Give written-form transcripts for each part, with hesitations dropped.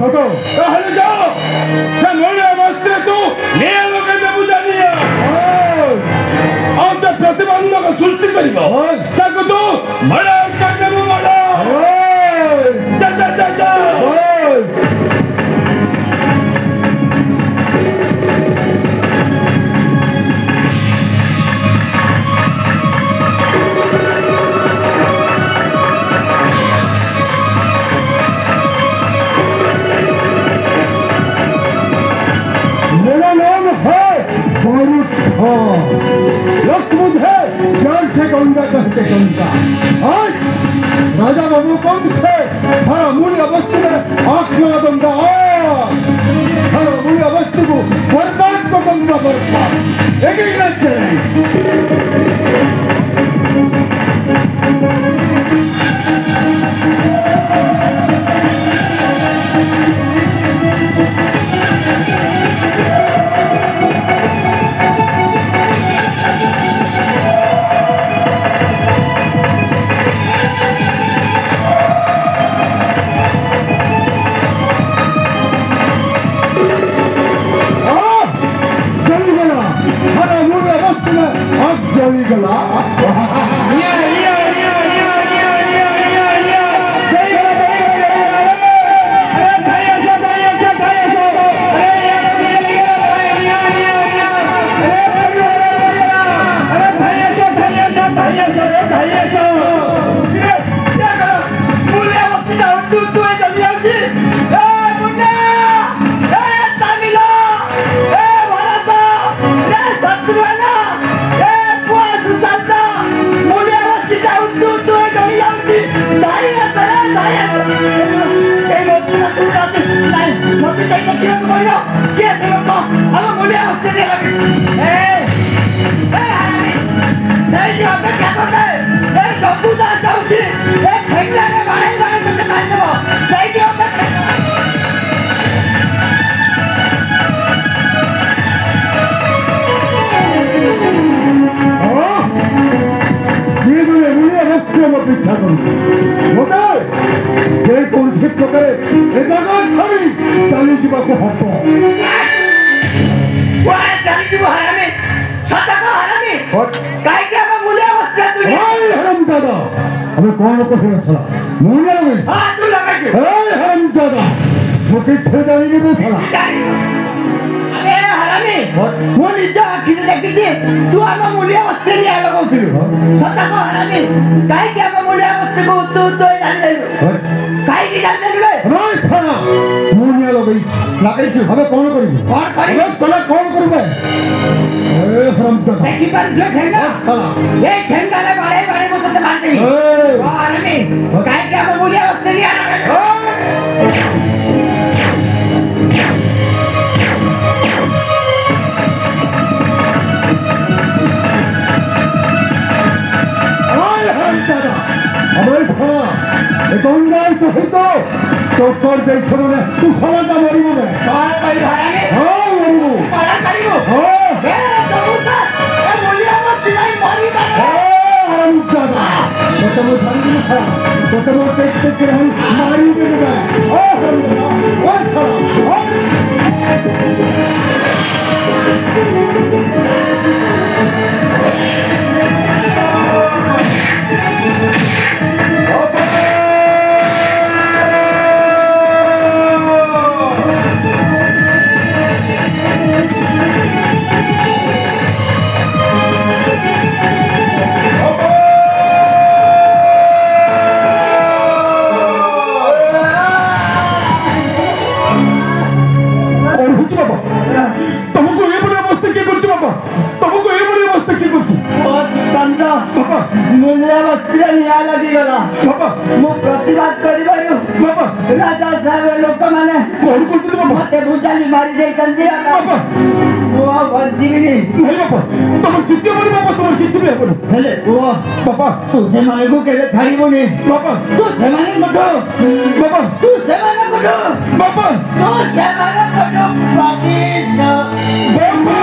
ছোট তাহলে যাও সে মনে বসতে তো নিয়ে লোকে বুঝা নিয়ে আমরা প্রতিবন্ধক সৃষ্টি করিব তাকে তো মারা কাটে মারা যা যা যা যা लक्ष्मण है प्यार से कहूंगा कहते कहूंगा आज राजा बाबू कौन से सारा मूल्य वस्तु में आंख लगा दूंगा सारा मूल्य वस्तु को बर्बाद कर दूंगा बर्बाद एक ही रहते कौन को साला मुझे लगे हां तू लगा के ए हरामजादा मुझे छेड़ा नहीं दे साला ए हरामी वो निजा किने देखती तू आमा मुलिया ऑस्ट्रेलिया लगाउथिलु सता को हरामी काई के आमा मुलिया वस्तु को तू तो जान देलु काई की जान देलु ओए साला मुलिया लगई लगाइछु हमें कौन करिबो कौन करबे ए हरामजादा देखि पर जो ठेंगा साला ए ठेंगा ने बाड़े बाड़े को तो मार देई हरामी काय के आमा मुलिया ऑस्ट्रेलिया लगा तो कर दे छोड़ने तू साला का मरिबो बे कौन करी हरामी हां मरिबो पाला करियो हां ए दबुता ए मुलिया मत नहीं मरी बे हम जादा तो तुम धंधे था तो तुम टेक के हम मारी दे बे ओ हम ओ साला प्रतिवाद करिबायु बाबा राजा साहेब लोक माने कोन कोन मते बुझाली मारी जाई कंदी बाबा वो बंजीबिनी नहीं बाबा तुम किच्चे बोली बाबा तुम किच्चे भी अपन हेले वो बाबा तू से माने को केले खाइबोनी बाबा तू से माने मठो बाबा तू से माने मठो बाबा तू से माने मठो बाकीस बाबा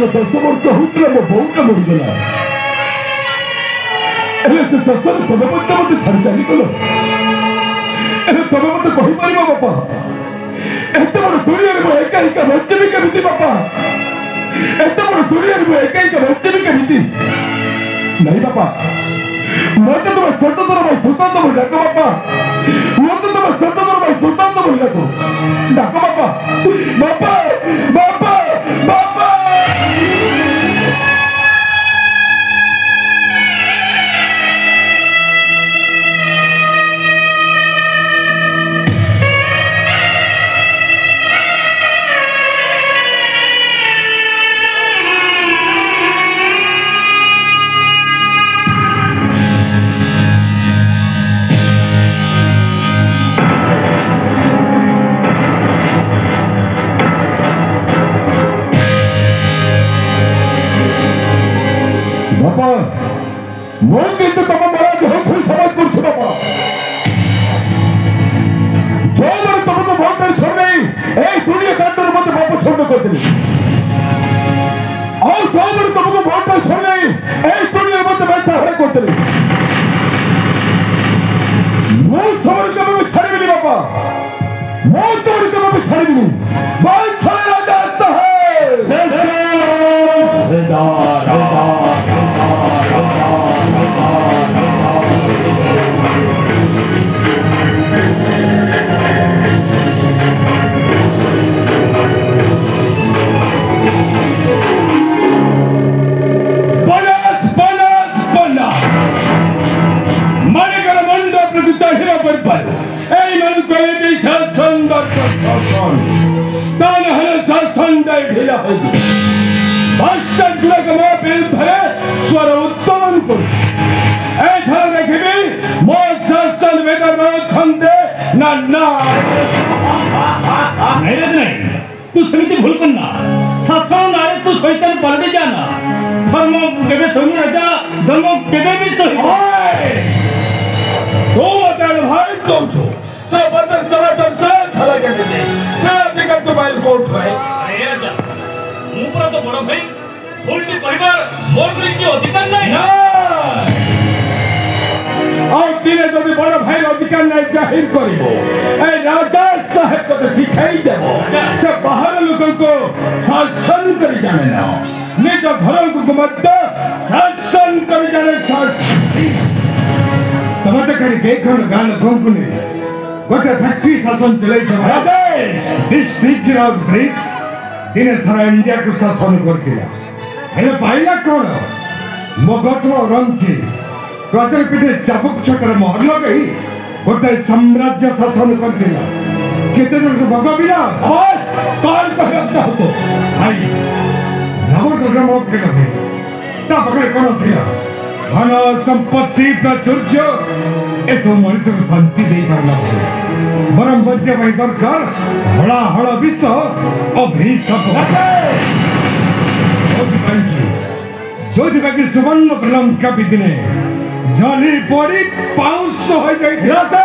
ତାର 10 ବର୍ଷ ହଉଥିଲା ମୋ ବୋଉଟା ମରିଗଲା। ହେଲେ ସେ ଶେଷରେ ତମେ ମଧ୍ୟ ମତେ ଛାଡ଼ି ଚାଲିଗଲ। ହେଲେ ତମେ ମତେ କହିପାରିବ ବାପା, ଏତେ ବଡ଼ ଦୁନିଆରେ ମୁଁ ଏକା ଏକା ବଞ୍ଚିବି କେମିତି ବାପା? ଏତେ ବଡ଼ ଦୁନିଆରେ ମୁଁ ଏକା ଏକା ବଞ୍ଚିବି କେମିତି? ନାଇଁ ବାପା, ମତେ ତମେ ସ୍ୱତନ୍ତ୍ର ଭାଇ ସୁଶାନ୍ତ ବୋଲି ଡାକ ବାପା। ମତେ ତମେ ସ୍ୱତନ୍ତ୍ର ଭାଇ ସୁଶାନ୍ତ ବୋଲି ଡାକ ବାପା। ବାପା ବାପା ବାପା। बापा मैं किंतु तम महाराज होछी समाज करछ बापा। जो मैं तुमको बहुत छोड़ नहीं ए दुनिया कांडर मत बापा छोड़ कर दिली। और जो मैं तुमको बहुत छोड़ नहीं ए दुनिया मत बैठा है कर दिली। मैं समझ के मैं छाड़ी नहीं बापा। मैं तोड़ के मैं छाड़ी नहीं। बात छाड़े राजा आता है सदा स्वर उत्तोलन कर ना ना नहीं तू समिति भूल करना शासन नारे तू शैतान पलटे जाना धर्म केबे सही राजा धर्म केबे भी सही तो बताल भाई तुम छो सब बदस दवा तो से छला के दे से अधिकार तो बाइल कोर्ट भाई अरे राजा मुपरा तो बड़ भाई उल्टी परिवार मोर के अधिकार नहीं ना और दिने जदि बड़ भाई अधिकार नहीं जाहिर करिवो ए राजा साहेब को सिखाई देबो से बाहर लोगन को शासन करि जाने ना निज घर को मत शासन करि जाने तमते करी केखन गान कोंकुने गोटे फैक्ट्री शासन चलै छ राजा दिस ब्रिज राउट ब्रिज दिने सारा इंडिया को शासन करतिला हेले पाइला कोन मगज रंची प्रजल पीठे चाबुक छकर महल गई गोटे साम्राज्य शासन करतिला केते जन भगविला और कौन कहता हो भाई रावण ग्राम के लगे ता पकड़ कोन थिला धन संपत्ति प्राचुर्य ऐसो मनुष्य को शांति दे पारला बरम बच्चे भाई दरकार हड़ा हड़ा विश्व अभिशप ज्योति बाकी सुवर्ण प्रलम का बिदने जली पड़ी पाउस हो जाई राते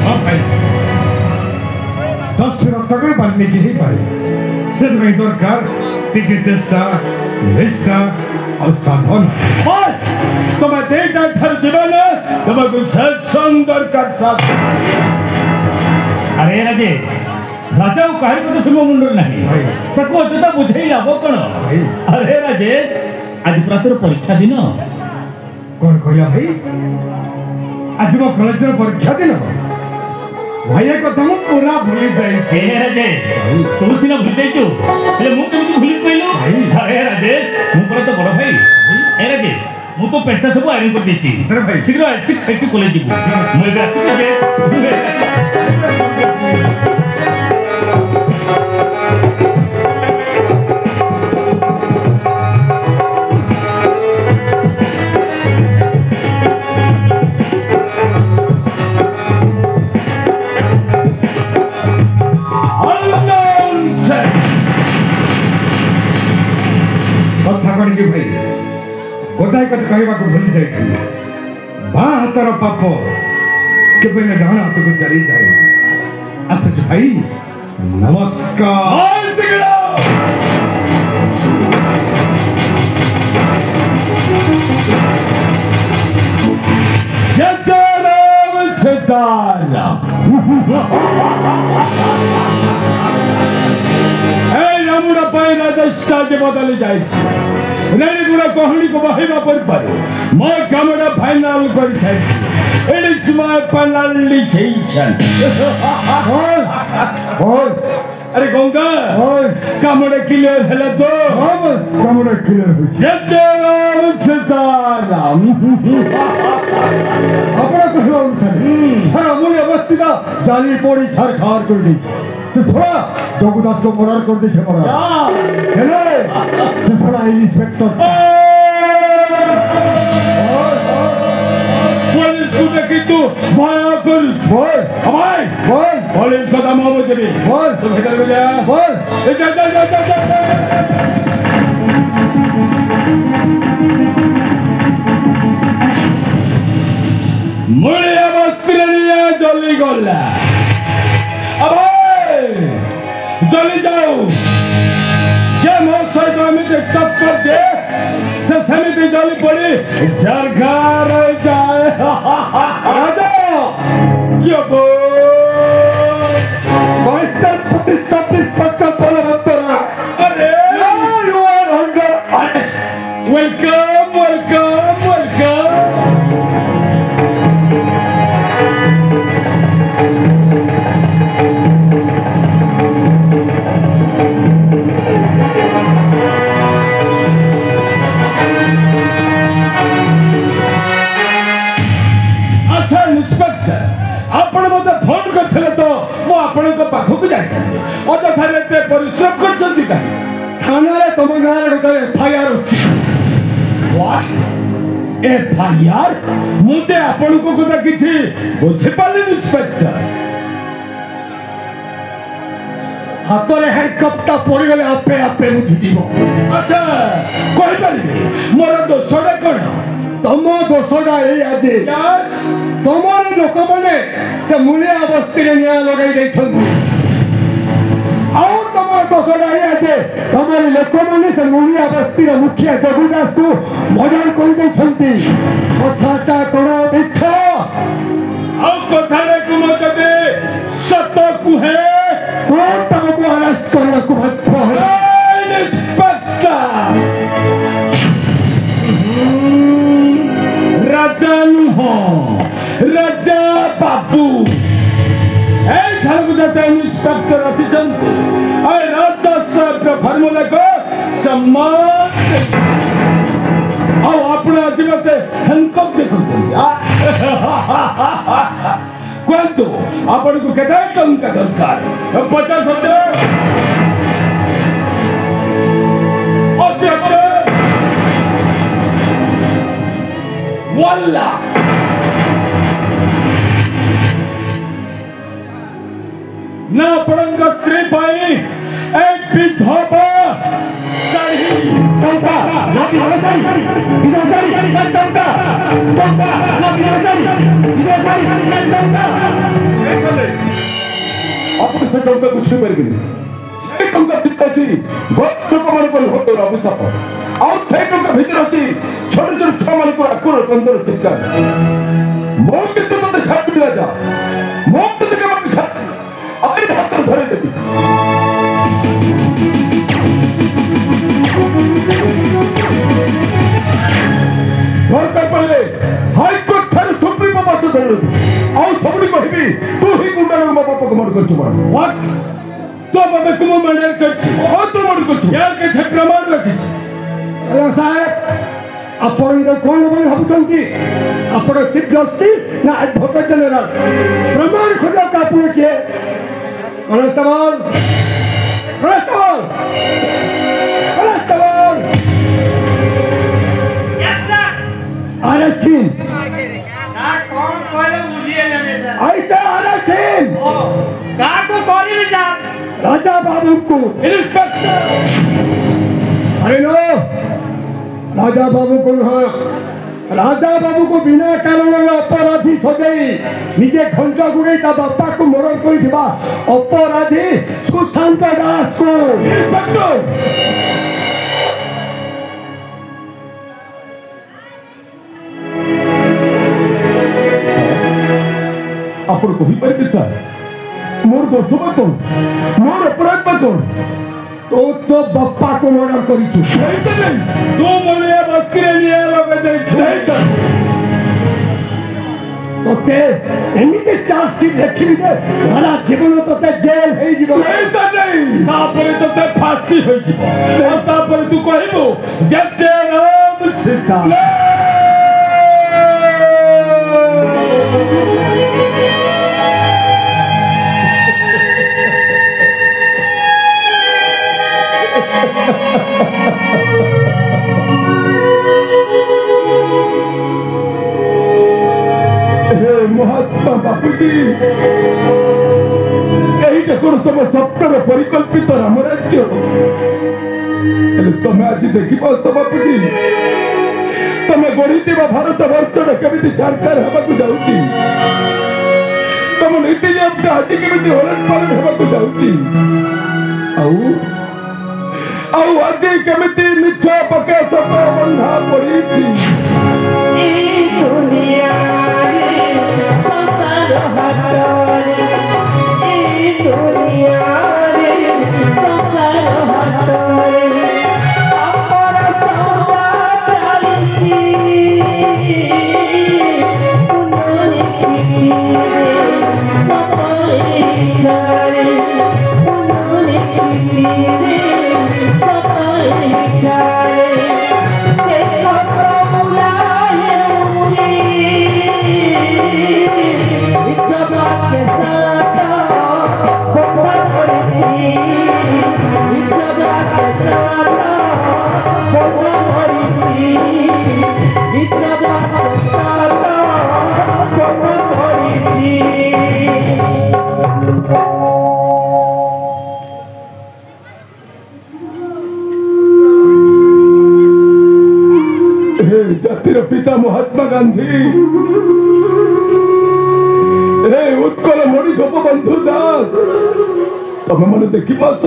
हां भाई 10 रक्त के बनने की ही पाई से भाई दरकार टिके चेष्टा निष्ठा और साधन बस तुम्हें देता थर जीवन तुम्हें कुछ सुंदर कर सकते अरे राजे राजा कहीं को तो सुनो मुंडर नहीं तको जता बुझेई लाभ कोन अरे राजेश आज प्रातर परीक्षा दिन कौन कहला भाई आज मो कॉलेज परीक्षा दिन भाई को तुम पूरा भूली जाई ए राजे तू सिना भूल जाई तू ले मु केमि भूली पइलो अरे राजेश मु पर तो बड़ भाई ए राजेश मु तो पेटा सब आयरन कर देती अरे भाई शीघ्र आछि खैती कॉलेज जीवु मु रात के भाई गोटाई कथ कहवा को भूली जाई बा हाथर पाप केबे डाण हाथ को चली जाए असज भाई नमस्कार सीताराम रामुड़ा राजा स्टार्ट बदली जाए गुड़ा कहनी को बहवा पर मो कामड़ा फाइनल कर सारी It is my finalization. अरे गंगा कामड़ा क्लियर है तो बस कामड़ा क्लियर हो जय राम सीताराम अपना कुछ अनुसार सारा मूल्य अवस्थी का जाली पोड़ी छार खार कर दी तो थोड़ा जोगदास को मरार कर दी छे मरार चले तो थोड़ा इंस्पेक्टर पुलिस को देखी तू भाया कर बोल हमारे बोल पुलिस का दाम हो जबी बोल तो भीतर को जा बोल जा मुड़े बस्तिया जल्दी गला अब जल्दी जाओ जे मोर सहित आमिते टक्कर दे से समिति जल्दी पड़ी सरकार जाए राजा क्यों बो मास्टर प्रतिष्ठापित पक्का बलवंतरा अरे you are under arrest welcome welcome welcome पाखक जाए अजथा परिश्रम कर थाना तुम गाँव गोटे एफआईआर अच्छी एफआईआर मुझे आपण को कथा किसी बुझीपारे इंस्पेक्टर हाथ में हैंडकपटा पड़गले आपे आपे बुझीज अच्छा कहीपर मोर दोषटा कौन तुम दोषटा ये आज तुम लोक मैंने से मूल्य अवस्थी निया लगे तुम दोषटा ये आज तुम लोक मैंने से मूल्य अवस्थी मुखिया जगुदास को मजा कर कथा कौन मिछ कथा मत सत कुहे तुमको अरेस्ट करने को राजा नुह राजा बाबू इंस्पेक्टर अच्छी राजा साहब फर्मूला को सम्मान अपने आज मत हैंडकप देखते कहतु आपण को केते टंका दरकार 50,000 1 लाख ना पड़ंगा श्री भाई एक विधवा सही टंका ना विधवा टंका ना विधवा अपने से टंका कुछ नहीं मिल से टंका पिताजी बहुत लोग मान को होतो अभिशाप और थे टंका भीतर अछि छोटे छोटे छह मान को अकुर कंदर टिका मौत के तो मत छाप मिला जा मौत के मत छाप अपने हाथ में धरे देती घर कर पड़े हाई कोर्ट थारे सुप्रीम कोर्ट धरे और सबनी कहबी तू ही गुंडा लोग बाप को मर्डर कर चुका व्हाट तो बाबे तुम मर्डर कर और तुम मर्डर कर क्या के प्रमाण रखी अरे साहब आपण इधर कौन बोल भाबुचंती आपण चीफ जस्टिस ना एडवोकेट जनरल प्रमाण खोजा का पूरे किए constable constable constable yes sir arrest him ना कौन कोई मुझे लेने सर ऐसा अरेस्ट हिम का को कॉल में सर राजा बाबू को इंस्पेक्टर अरे नो राजा बाबू को राजा बाबू को बिना कारण अपराधी सजाई निजे घंटा गुड़े बापा को मरण कर अपराधी सुशांत दास को इंस्पेक्टर ଆପଣ କହିପାରିବେ ସାର୍ ମୋର ଦୋଷ ବା କ'ଣ ମୋର ଅପରାଧ ବା କ'ଣ तो तो बप्पा को मर्डर करी छु नहीं तो नहीं तू बोले बस्ती लिए लगे नहीं तो तोते एमिते चांस की देखी दे सारा जीवन तोते जेल हे जीवन नहीं तो नहीं तापर तोते फांसी हो जीव और तापर तू कहबो जब जय राम सीता महात्मा बापूजी यही देखो तुम स्वप्न परिकल्पित राम राज्य तुम आज देख पाच बापूजी तुम गढ़ी भारत वर्ष केमी छाड़खार होगा जाऊँगी तुम नीति नियम आज केमी हरण पालन होगा जाऊँगी आज केमी मिछ पका सप बंधा पड़ी जातिर पिता महात्मा गांधी रे उत्कल मणि गोपबंधु दास तमे मन देखि पाछ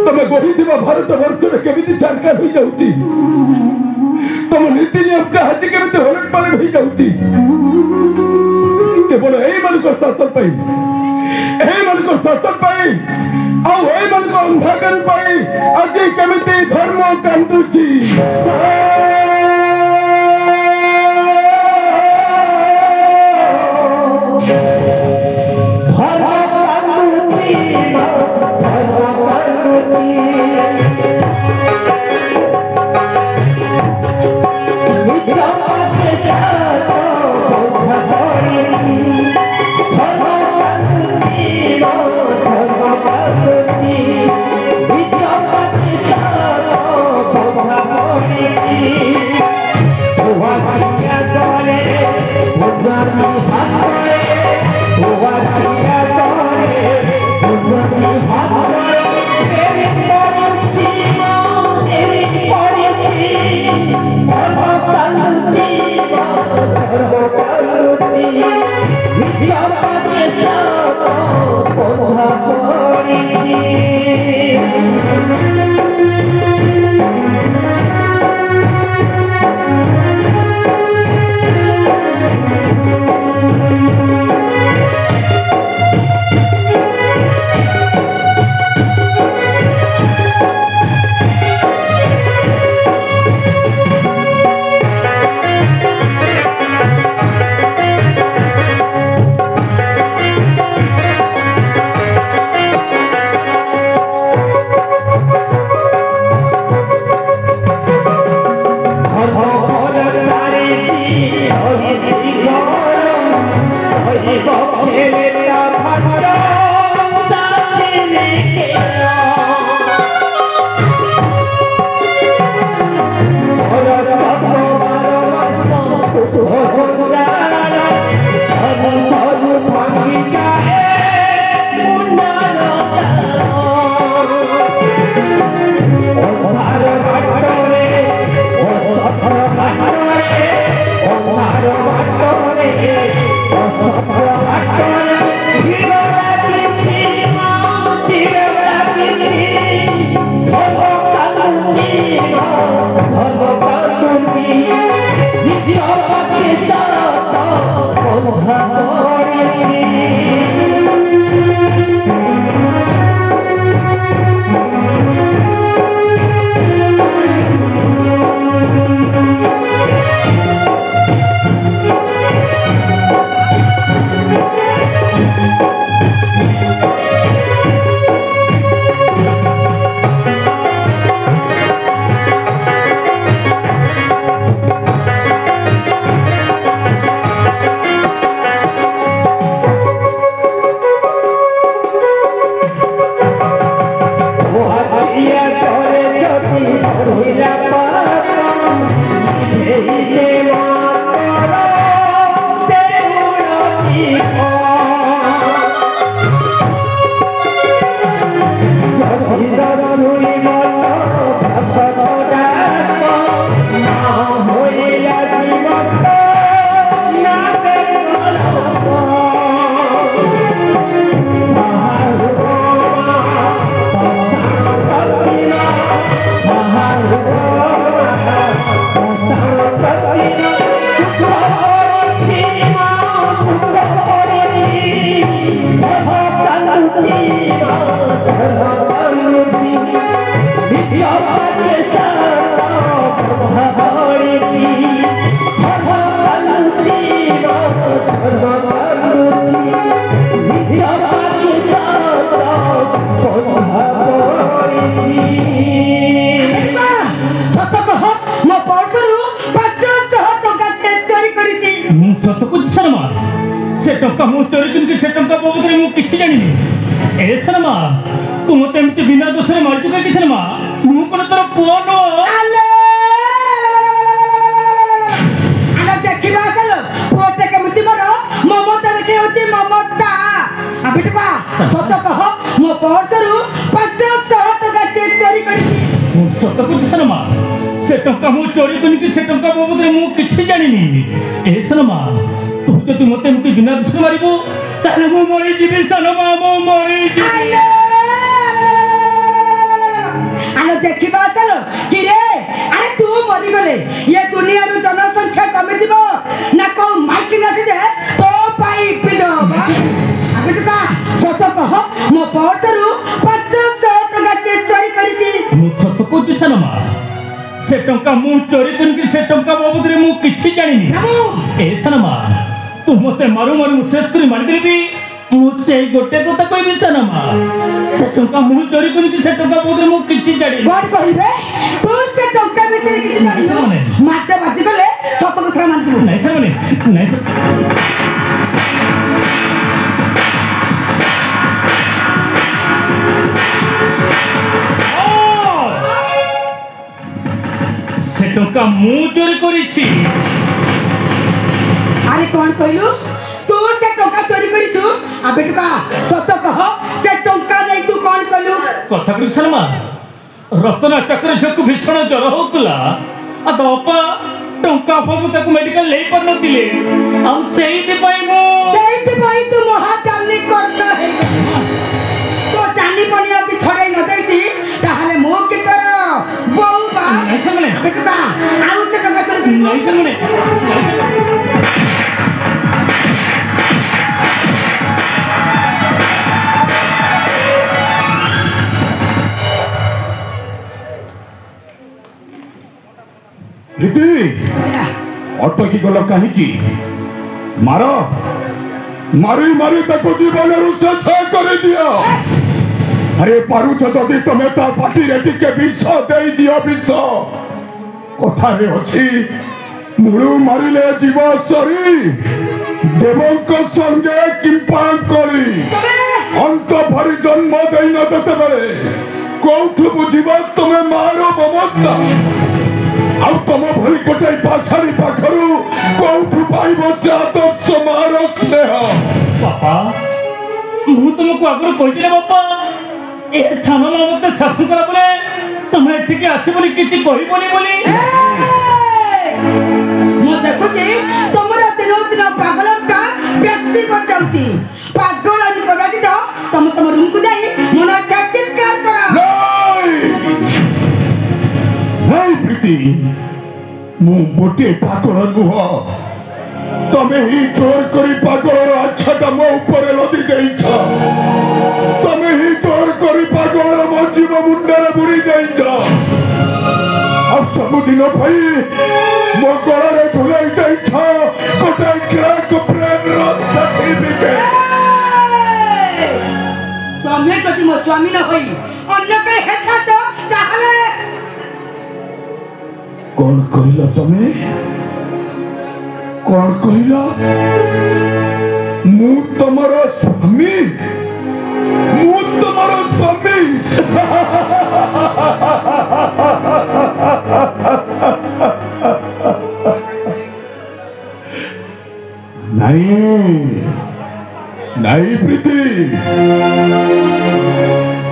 तमे गढ़ी भारत वर्ष केमी छाड़खार हो जाऊँगी तुम नीति नियम आज केमी हरण पालन हो जाऊँगी केवल यही शासन शासन अंधाकार आज केमी धर्म कांदुची Hero से टंका मु चोरी करके से टंका बाबद मु किछि जानिनी ए सनमा तू मते एमती बिना दोषरे मार चुका कि सनमा मु कोन तोर पुओ आले आले देखिबा चलो पोते के मुति मरो ममता देखे होती ममता अभी टका सत कह मो पर्सरु 500 टका के चोरी करी मु सत कुछ सनमा से टंका मु चोरी करके से टंका बाबद मु किछि जानिनी ए सनमा तू तो मते एमती बिना दोषरे मारिबो ताले मु मरि जीवी सनमा मु मरि जीवी आलो देखिबा चलो कि रे अरे तू मरि गले ये दुनिया रो जनसंख्या कमी दिबो ना को माइक नसे जे तो पाई पिदो अबे टका सत कह मो पर्सरु 500 टका के चोरी करिछि मु सत कुछ सनमा से टंका मु चोरी करके से टंका बाबद रे मु किछि जानिनी ए सनमा तू मते मारू मारू शेष करी मार देबी मु से गोटे कथा कहबी सनमा से टंका मु चोरी करके से टंका बाबद रे मु किछि जानिनी गॉड कहिबे तू से टंका बिसरे किछि जानिनो माटे बाजी गले सत कथा मान दिबो नहीं सर नहीं से टंका मु चोरी करिछि अरे कौन कहलु तू से टंका चोरी करिछु आ बेटका सत कह से टंका नहीं तू कौन कहलु कथा करी सनमा रत्ना चक्र झक भीषण ज्वर होतला आ दपा टंका बाबू ताको मेडिकल ले पर नथिले आ सेही पई मो सेही पई तू महादानी करता है तो जानी पनिया की छड़े न देछि ताहले मो के तर बहु बा नहीं समने बेटका आउ से टंका चोरी नहीं समने रीति अटकी गल कहीं मार मारी मारी ताको जीवन शेष कर दियो अरे पारुछ जदि तमे ता पाटी रे टिके विष दे दियो विष कथारे अछि मुळु मारिले जीव सरी देवक संगे किंपा करी अंत भरी जन्म देई न देते बेले कोठु बुझिबा तमे मारो ममता आउ तम भली गोटे पाछारी पाखरु कोठु पाइबो से आदर्श मार स्नेह पापा मु तुमको आगर कहिले बापा ए सानो मते शासन करा बोले तमे ठीक आसी बोली किछि कहि बोली मो देखुची तुमरा दिनो दिन पागल का बेसी कर जाउची पागल अनि करबाटी तो तुम रूम को जाई मन चित्कार करो नहीं प्रीति मु मोटे पागल नुह तमे ही जोर करी पागल आछाटा मो ऊपर लदी देइछ तमे ही जोर करी पागल मो जीव मुंडरे बुरी देइछ अब सब दिन भई मो गळरे झुलाई देइछ कोटाई क्रैक प्रेम रक्त छिबिके तमे जदि मो स्वामी न होई अन्य के हेता तो ताहले कौन कहला तमे कौन कहला मु तमरा स्वामी नहीं नहीं प्रीति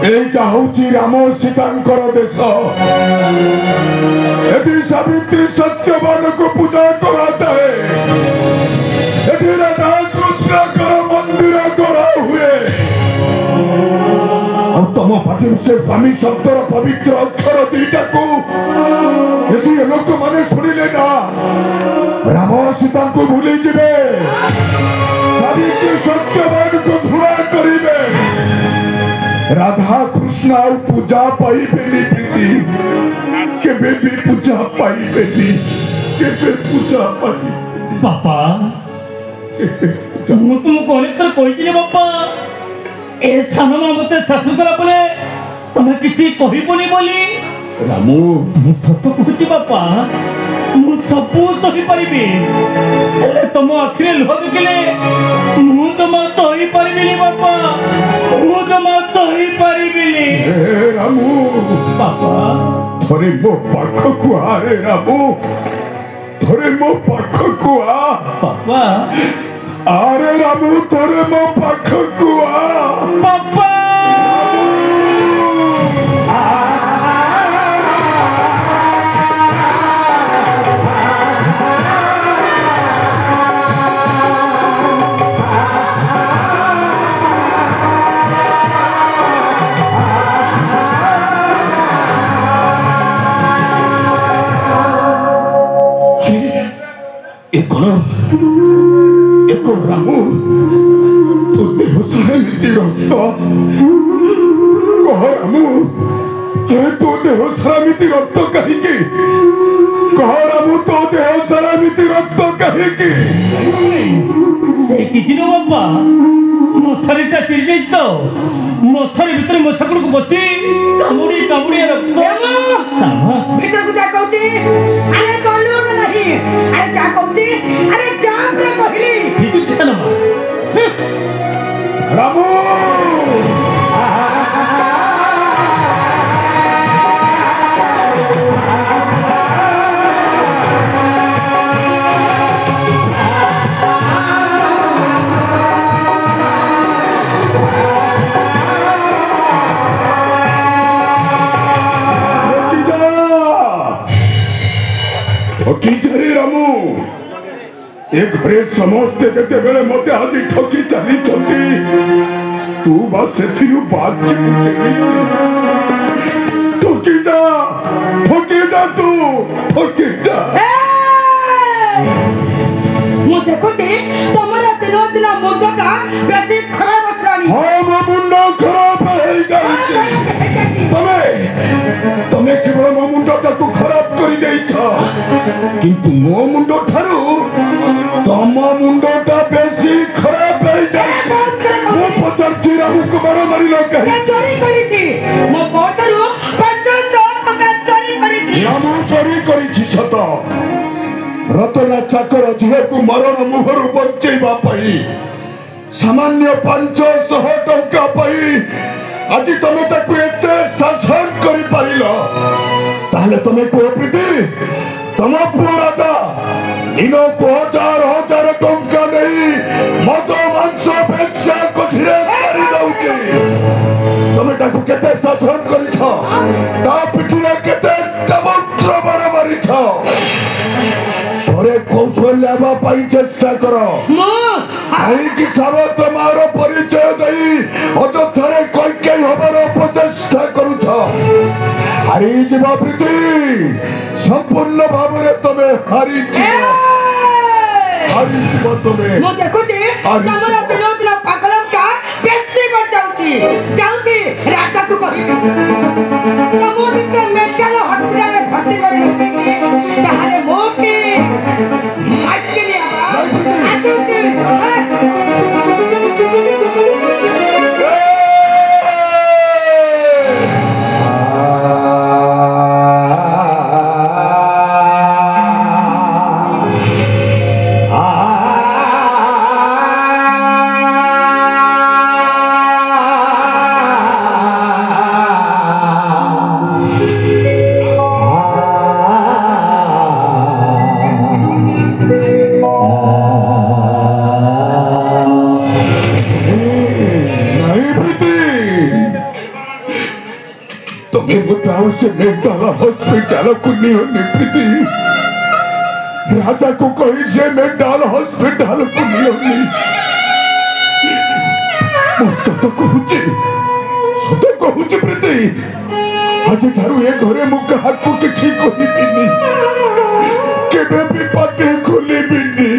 एटा होची राम सीतांकर देश एटी सावित्री सत्यवान को पूजा कराता है एटी राधा कृष्ण कर मंदिर करा हुए और तम पाटिर से स्वामी शब्दर पवित्र अक्षर दीटा को एटी लोक माने सुनिले ना राम सीता को भूली जिबे सावित्री सत्यवान को धुआ करिबे राधा कृष्ण और पूजा पाइबेनी प्रीति केबे भी पूजा पाइबेनी केबे पूजा पाइबेनी बापा मु तुमको अनेक थर कहिदिले बापा ए सानो मते शासन करा बोले तमे किछि कहिबोनी बोली रामू मु सत कहूची बापा मु सब सही परिबे हेले तुम आखिरे लुह देखिले मु बापा मु जमा सही परिबिनी रामू बापा थोड़े मो पाखकु आ रे रामू थोड़े मो पाखकु आ बापा अरे रामू थोड़े मो पाखकु आ बापा एको रामू तो देह सारे नीति रक्त कह रामू अरे तो देह सारा नीति रक्त कहीं की कह रामू तो देह सारा नीति रक्त कहीं की से किछि न बापा मशारीटा चिरी जाई तो मशारी भितर मशाकुड़ को बसी कामुड़ी कामुड़ी रक्त सामा भीतर को जा कहूची अरे कहलू ना नहीं अरे जा कहूची अरे जा रे कहली ठीक है सनमा रामू रामू ए घरे समस्ते जेते बेले मते आजी ठकी चली छथि तू बस सेथिरु बात ठकी जा तू ठकी जा मु देखुती तमरा दिनो दिन मुंडटा बेसी खराब असरानी हां मो मुंड खराब होई जाई तमे केवल मो मुंडटा को खराब करि देइछ किंतु मो मुंड ठारू तम मुंडटा बेसी खराब होई जाई मो पचार चिरामु को मारो मारिलो कहि चोरी करिछि मो पोटरू 500 टका चोरी करिछि रामू चोरी करिछि सत रतना चाकर झियो को मरण मुहरु बंचैबा पई सामान्य 500 टंका पई आज तमे ताकू एते शासन करि पारिलो ताहले तमे को प्रीति तम पुओ राजा दिनो को हजार टंका नहीं मद मांस बेचा को धीरे करि दउची तमे ताकू केते शासन करिछ ता पिठिरे केते चबुत्र मार मारिछ तोरे कौशल लेबा पई चेष्टा करो आई कि सावत मारो परिचय देई अजथरे कोई केई हबर प्रचेष्टा करूछ हारी जीवा प्रीति संपूर्ण भावरे तमे हारी जीवा तमे मो देखुची तमरा दिनो दिन पागलम का बेसी बढ़ जाउची राजा को कहि तमो दिसे मेडिकल हॉस्पिटल में भर्ती करे नथि ताहाले मो के माइके लिया आसुची से मेंटल हॉस्पिटल को नहीं प्रीति राजा को कही से मेंटल हॉस्पिटल को नहीं सत कहूची प्रीति आज ठारू ए घरे मु कहा को किछि कहिबिनी केबे भी पाटे खोलिबिनी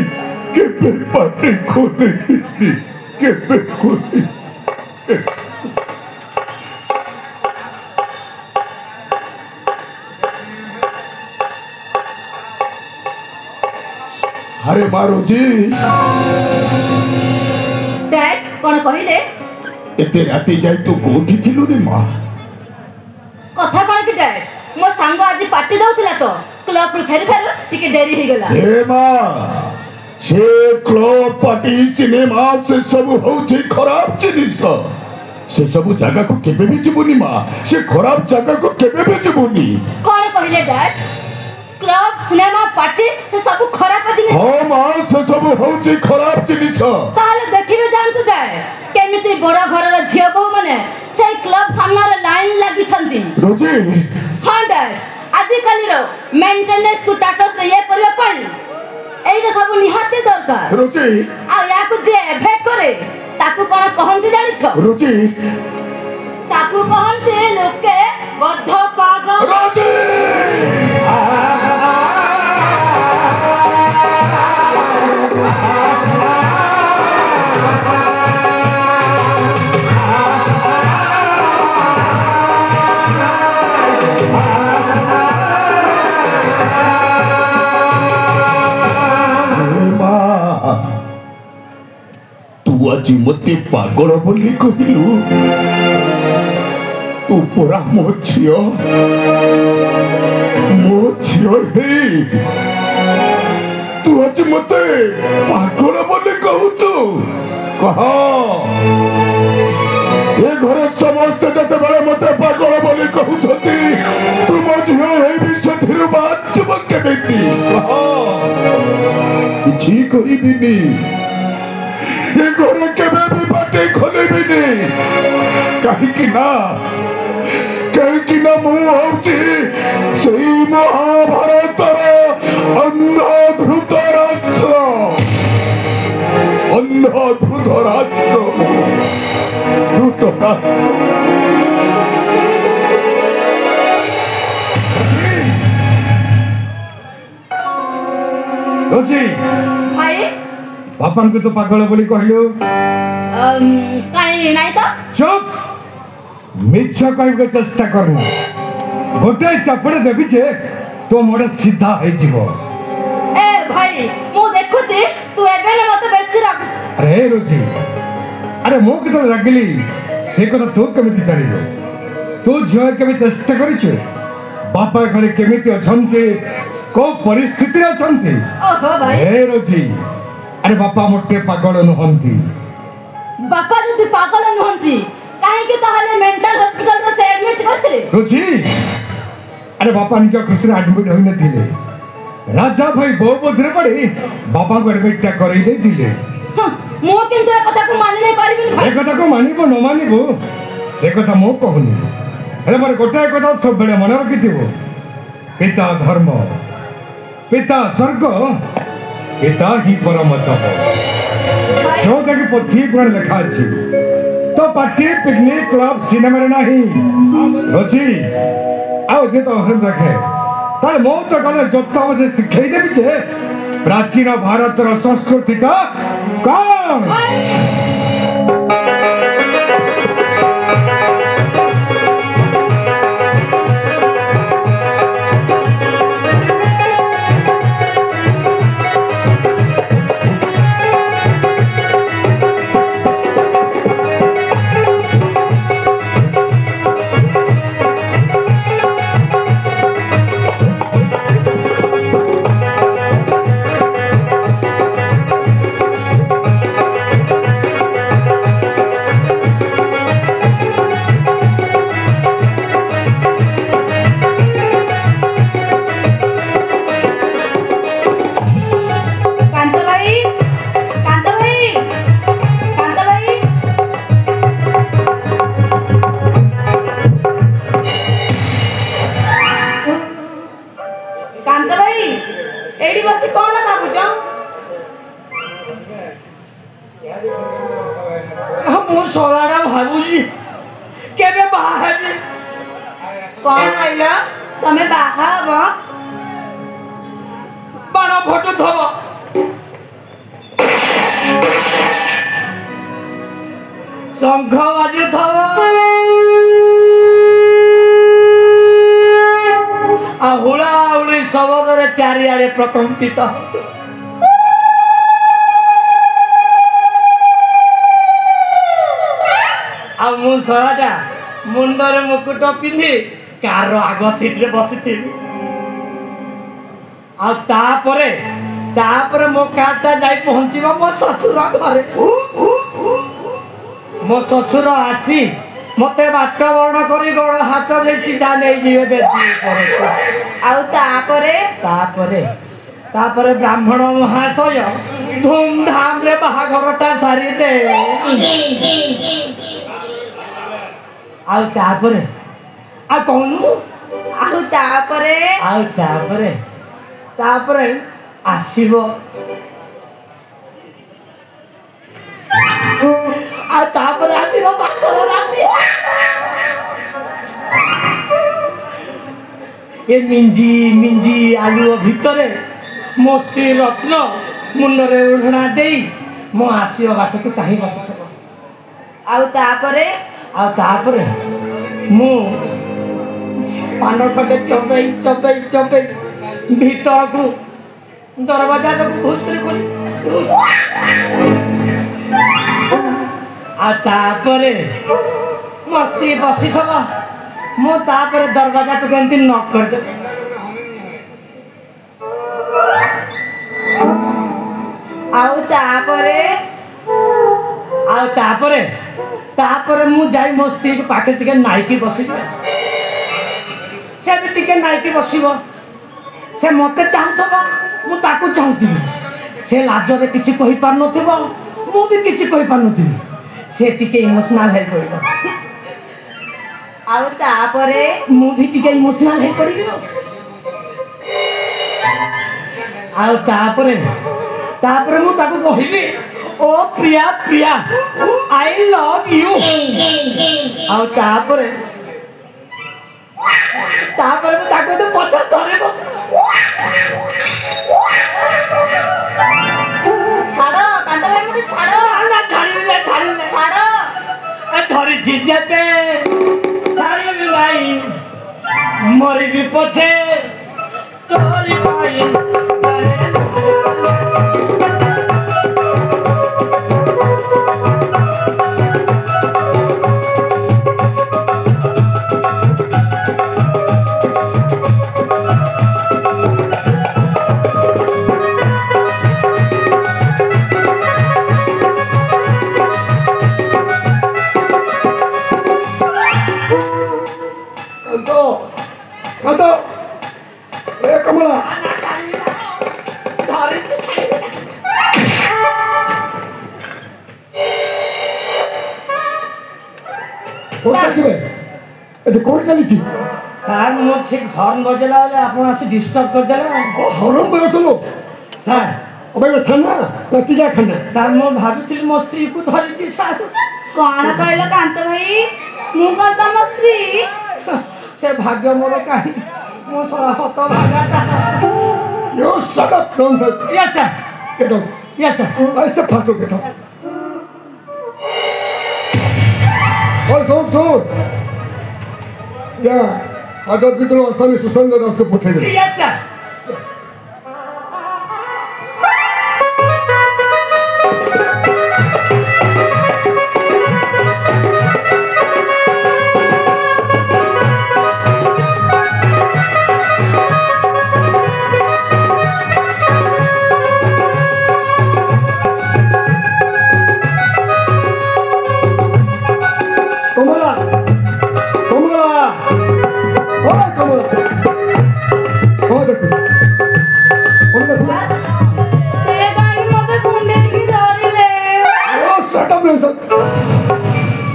केबे पाटे खोलिबिनी केबे खोली अरे मारो जी डैड कोन कहिले एते राती जाई तू कोठी थिलु रे मां कथा कोन कि डैड मो सांग आज पार्टी दउथिला तो क्लब रु फेर टिके देरी हे गेला ए मां से क्लब पार्टी सिनेमा से सब होची खराब जिनिस से सब जगह को केबे भी जीवनी माँ से खराब जगह को केबे भी जीवनी कौन कहले डैड क्लब सिनेमा पार्टी से सब खराब जिनिस हाँ माँ से सब होची खराब जिनिस ताले देखिबे जानतु डैड केमिति बड़ घरर झियो बहु माने से क्लब सामना रे लाइन लागि छंती रोजी हां डैड आदि काली रो मेंटेनेंस को टाटस रे ये करबे पण एइटा सब निहाते दरकार रोजी आ या को जे भेट करे ताकू कोन कहंती जानि छ रोजी ताकू कहंती लोके बद्ध पागल रोजी आज मते पागल बोली कहलु तू परा मो झियो हे तू आज मते पागल बोली कहूचु कह ए घर समस्त जते बेले मते पागल बोली कहउछती तू मो झियो हे विषय बाचब केमिति कह किछि कहिबिनी ये घरे केबे भी बाटे खोलेबिनी कहीं ना मु होची सही महाभारत अंधाधृत राष्ट्र रोजी भाई बापन को तो पागल बोली कहलु काई नाही तो चुप मिछ कहबे चेष्टा करना गोटे चपड़े देबी जे तो मोड़ सीधा है जीवो ए भाई मु देखुची तू एबे ने मते बेसी राग अरे रोजी अरे मो कितो लागली से कथा तू केमिति जानिबो तू झियो केबे चेष्टा करिछु बापा घरे केमिति अछंती को परिस्थिति रे अछंती ओहो भाई ए रोजी अरे बापा मोटे पागल नुहंती बापा जदि पागल नुहंती काहे के ताहले मेंटल हॉस्पिटल रे से एडमिट करथिले रोजी अरे बापा निज खुशी रे एडमिट होई नथिले राजा भाई बो बोधरे पड़ी बापा को एडमिट करई देथिले मो किंतु ए कथा को मानि नै पारिबिन भाई ए कथा को मानिबो न मानिबो से कथा मो कहूनी अरे मोर गोटे कथा सब बेले मन रखिथिबो पिता धर्म पिता स्वर्ग पिता ही परम तप जोटा कि पोथी पुराण लिखा अछि तो पार्टी पिकनिक क्लब सिनेमा रे नाही रोजी आओ दे तो हम देखे ताले मो तो गले जोता से सिखाई देबी जे प्राचीन भारत रो संस्कृति का कौन शंख बाजू हुड़ा हुड़ी शब्द चारिआडे प्रकंपित मुसराटा मुंडरे मुकुट पिंधि कार आग सीट रे बसी तापर मो कार्डटा जाई पहुंचीबा मो ससुर घरे मो ससुर आसी मते बाट वर्ण करी गोड़ हाथ दे सीधा नै जीवे बेटी पर आउ तापरे ब्राह्मण महाशय धूमधाम रे बाहाघरटा सारी दे आउ तापरे आ कोनु आउ तापरे आसीबो आ तापरे आसीबो बासर राती ए मिंजी आलू भितरे मस्ती रत्न मुंडरे उढ़ना देई मो आसीबो बाट को चाहि बसथबो आउ तापरे मु पान खटे चबई भीतर को दरवाजा को घुस करी आ तापरे मस्ती बसी थबा मो तापरे दरवाजा तो केंती नॉक कर दे आउ तापरे मु जाई मो स्त्री के पाखे टिके नाइकी बसी से भी टिके नाइकी बसिबो से मते चाहथबा मु ताकू चाहथिबी से लाजरे किछि कहि पार नथिबो मु भी किछि कहि पार नथिबी से टिके इमोशनल हे पड़िबो आउ मु भी टिके इमोशनल हे पड़िबो आउ तापरे मु ताकू कहिबी ओ प्रिया आई लव यू आउ तापरे मु ताकू तो पछा धरेबो छाड़ो कांता भाई मुझे छाड़ो ना छाड़ी छाड़ो धरी जीजे पे छाड़ी भाई मरी भी पछे तोरी भाई कौन चली सर मो ठीक हॉर्न बजेला वाले आपण आसी डिस्टर्ब कर देला हॉर्न बजतलो सर अबे थाना ना चिजा खाना सर मो भाबिथिल मो स्त्री को धरिछि सर कौन कहलो कांता भाई मु करता मस्त्री से भाग्य मोर काहे मो सला हत भागाता you shut up nonsense yes sir get out yes sir ऐसे फास्ट गेट आउट ओए सुन या आजाद विद्रोह आसामी सुसंग दास को पठे दे यस सर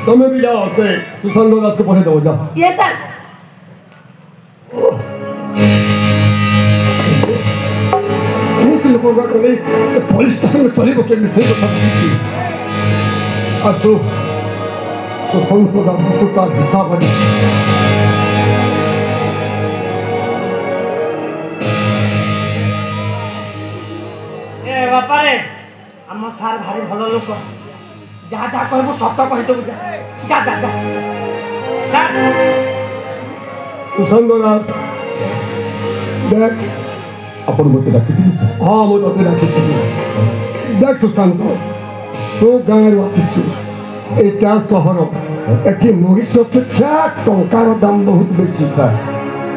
तुम्हें भी जाओ से सुशांत दास को पढ़े दो जाओ यस सर इनके लोगों का कोई पुलिस स्टेशन में चले को मिसे को था पूछी आसो सुशांत दास का हिसाब है ए बापा रे हम सार भारी भलो लोक जा कहबो सत्य कहि देबो जा सर सुशांत दास देख अपन मते डाकिथिली सर हाँ मो तोते डाकिथिली देख सुशांत तो गाँव आसिछु एटा सहर एठी मरीच अपेक्षा टंकार दाम बहुत बेसी सर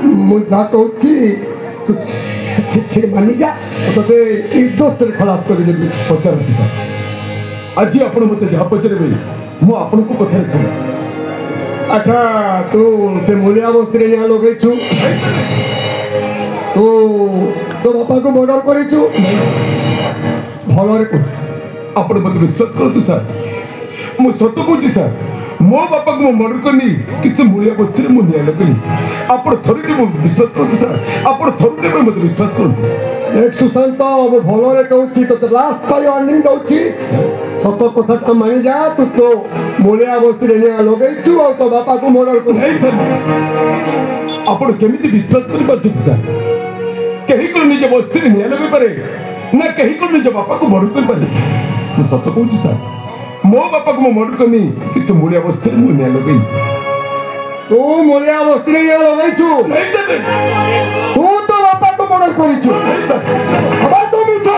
मु जा कहछि ठीक ठीक मानी जा तोते निर्दोष रे खलास कर देबी पचारती सार आज आपण मते जहा पचरबे मु आपण को कथा सुन अच्छा तू से मूलिया बस्ती रे लगे छु तू तो बापा को मर्डर करे छु भलो रे को आपण मते विश्वास करतु सार मु सत कहूची सार मो बापा को मर्डर करनी किसी मूलिया बस्ती रे मु निया लगनी आपण थोड़ी मु विश्वास करतु सार आपण थोड़ी में मते विश्वास करतु देख सुशांत मैं भलो रे कहूची तो लास्ट टाइम वार्निंग दउची सत कथा मानी जा तू तो मूलिया बस्ती रे लगे छु और तो बापा को मर्डर कर नहीं सर आपण केमिति विश्वास करि पाछथि सर कहीं को निज बस्ती रे निया लगे पारे ना कहीं को निज बापा को मर्डर कर पारे मु सत कहूची सर मो बापा को मर्डर करनी किसी मूलिया बस्ती रे मु निया लगई तू मूलिया बस्ती रे लगे छु नहीं सर तू तो बापा को मर्डर करी छु अब तू मिछा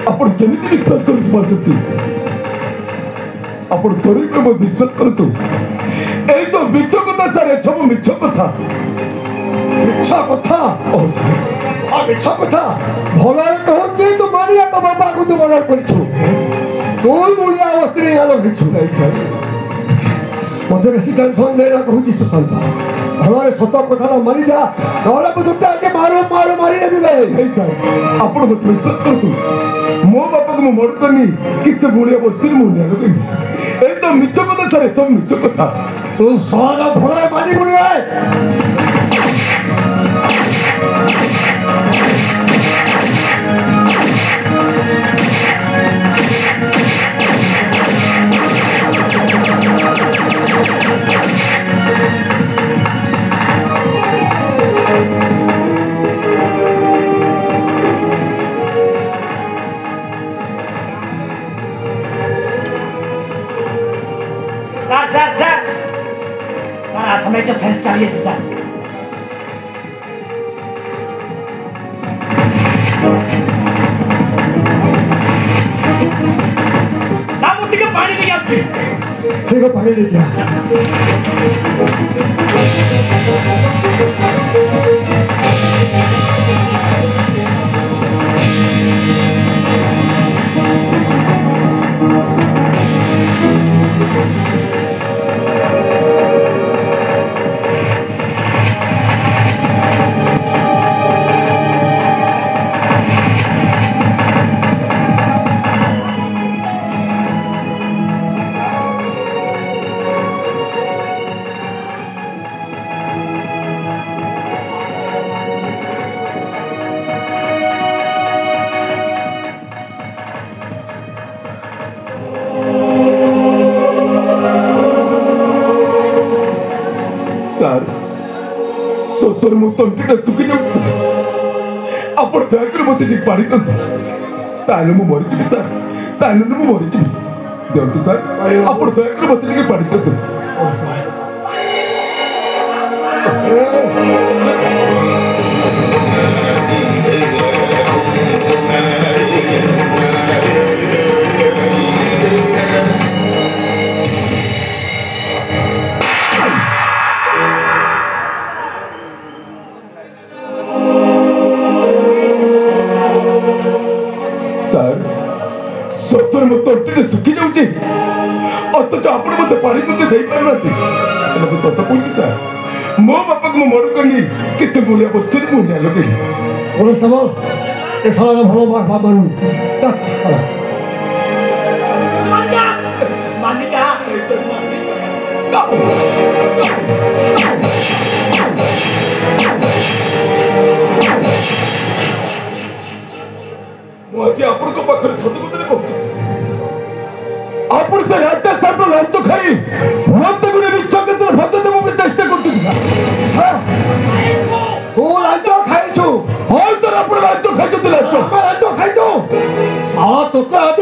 आपण केमिति विश्वास करतु पाछथि आपण तोरी पे मो विश्वास करतु ए तो मिछ कथा सारे सब मिछ कथा मिछा कथा ओ सर आ मिछा कथा भलो रे कहूची तू मानिया तो बापा को तू मर्डर करी छु तू मूलिया बस्ती रे लगे छु नहीं सर मते बेसी टेंशन ले ना कहूची सुशांत भलो रे सत कथा ना मानी जा नहले बुझते आके मारो मारो मारी देबी बे नहीं सर आपण मत विश्वास करतु मो बापा को मर्डर करनी किसी मूलिया बस्ती रे मु निया लगई ए तो मिछ कथा सारे सब मिछ कथा तू सारा भलो रे मानी गुनी है समय तो सेंस चाहिए सर साहब उठ के पानी दे आपसे से को पानी दे दिया सर सोसर मु तंटीटा चुकी जाऊ सर आपण दयाकर मते ठीक पाड़ी दंत ताले मु मरि जिबि सर ताले मु मरि जिबि दंत सर आपण दयाकर मते ठीक पाड़ी दंत सर सोसर मु तंटीटा सुखी जाउची अतच आपण मते पाड़ी मते देई पारनाती एला तो पूछी सर मो बापा को मर्डर करनी किसे मूलिया बस्ती रे मु निया लगई बोलो सब ए साला भलो बाप बनू चल मान जा मुझे आपण को पाखर सत कतरे कहूची आपण से राजा साहब लांच खाई मत गुने बिच्छा कतरे भजन मु चेष्टा करती तू लांच खाई छु और तर आपण लांच खाई छु लांच खाई छु साला तोते आज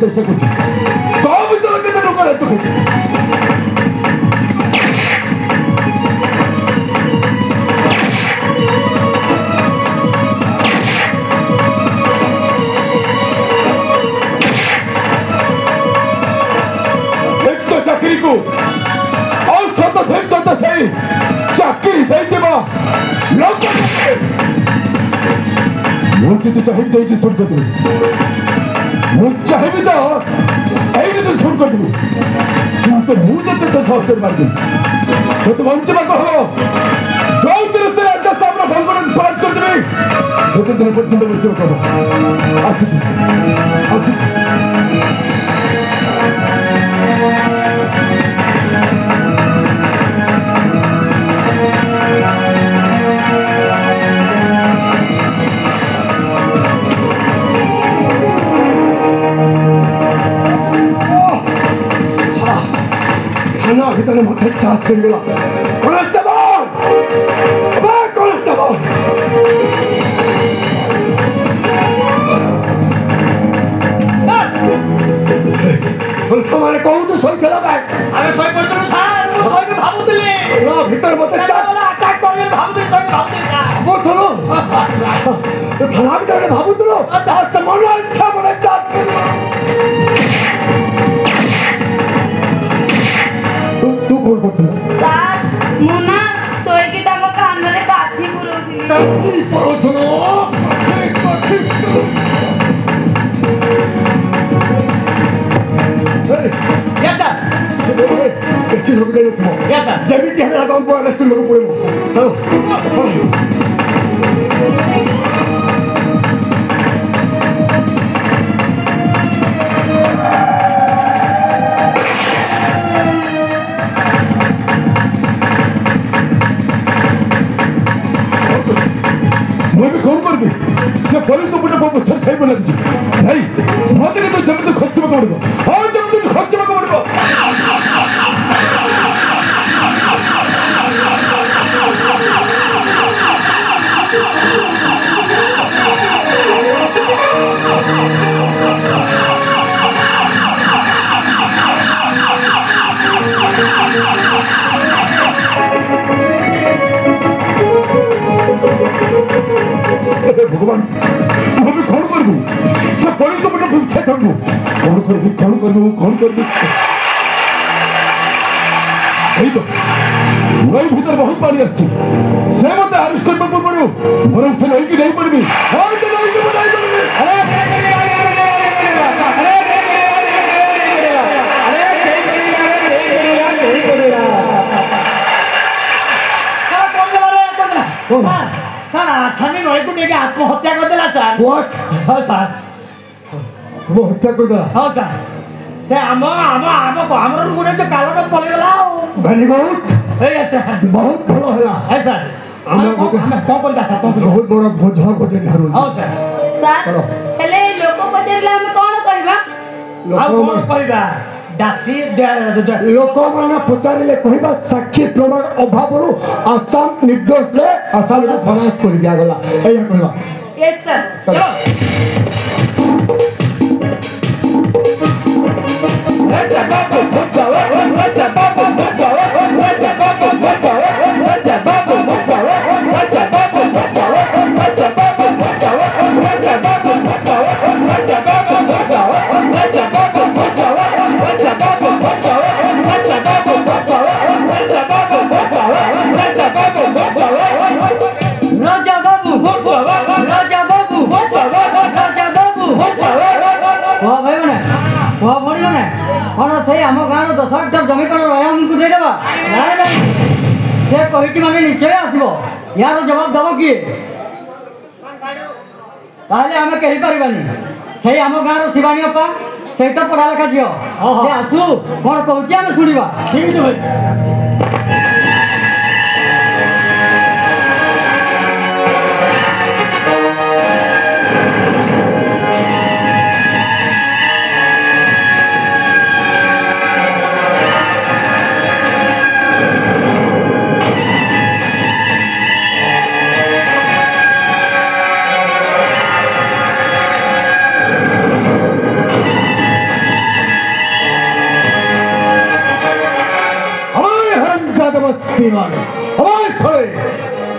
চেষ্টা করছি তবে তোকে তো ঢোকার চোখে चाकरी को और सत तो सही चाकरी देते बा मुझे तो चाहिए देगी सुन कर दूँ मुझे चाहिए तो ऐसे तो सुन कर दूँ तो मुझे तो साफ मार दूँ तो मंच में कहो जो तेरे से आज तक अपना भंगों ने स्वागत कर दूँ सोते दिन पर चिंता बच्चों को आसिच थाना भीतर माथे चार्ज कर गला कॉन्स्टेबल अबे कॉन्स्टेबल सर तुम्हारे कौन तो सोई चला भाई अरे सोई पड़ तो सर वो सोई के भाबू दिले ना भीतर माथे चार्ज वाला अटैक कर रहे भाबू दिले सोई भाबू दिले वो थोड़ो तो थाना भीतर भाबू दिलो आज समाना अच्छा बड़ा चार्ज तू कौन पड़ता साथ मुना सोए की ताको कान रे काठी पुरोती काठी पुरोतो ठीक यस सर कैसे लोग गए तुम यस सर जब भी हमारा काम पर अरेस्ट लोग पूरे चलो मैं भी कौन कर भी से पुलिस तो मुझे बहुत अच्छा छाई बना दी नहीं मत के तो जब तो खर्च में करूंगा और जब तो खर्च में करूंगा भगवान तुम्हें कौन कर दूं सब पुलिस तो मुझे पूछा था कौन कर दूं यही तो वही भीतर बहुत पानी आछी से मत आरिश कर पड़ो मोर से नहीं कि नहीं पड़बी और तो नहीं कि नहीं पड़बी सर ସାର୍ ଆସାମୀ ନଈକୁ ଟିକେ ଆତ୍ମହତ୍ୟା କରିଦେଲା ସାର୍। What? ହଁ ସାର୍। तुम हत्या कर दिया ହଁ ସାର୍। ସେ ଆମର ରୁମ୍ରେ ଯୋଉ କାଲଟା ପଳେଇଗଲା ଆଉ। वेरी गुड ଏଇ ସାର୍। बहुत भलो है ହେ ସାର୍। ଆମର ଆମେ କ'ଣ କରିବା ସାର୍ କ'ଣ କରିବା? बहुत बड़ा बोझ गोटे घर ହଉ ସାର୍। ସାର୍ ଚଲୋ। ହେଲେ ଲୋକ ପଚାରିଲେ ଆମେ କ'ଣ କହିବା? ଆଉ କ'ଣ କହିବା? ଦାସୀ लोक मैंने पचारे कहवा साक्षी प्रमाण अभाव आसाम निर्दोष रे आसाम को फरास कर दिया गला एया कहवा यस सर। चलो से आम गाँव 10 हेक्टर जमी कौन रहा देदेबा से कही माने निश्चय आसो यार जवाब दब किए आम कही पारानी से आम गाँव शिवानी अपा से तो पढ़ा लेखा झील से आसू कौन कौच आम शुणा ठीक है भाई।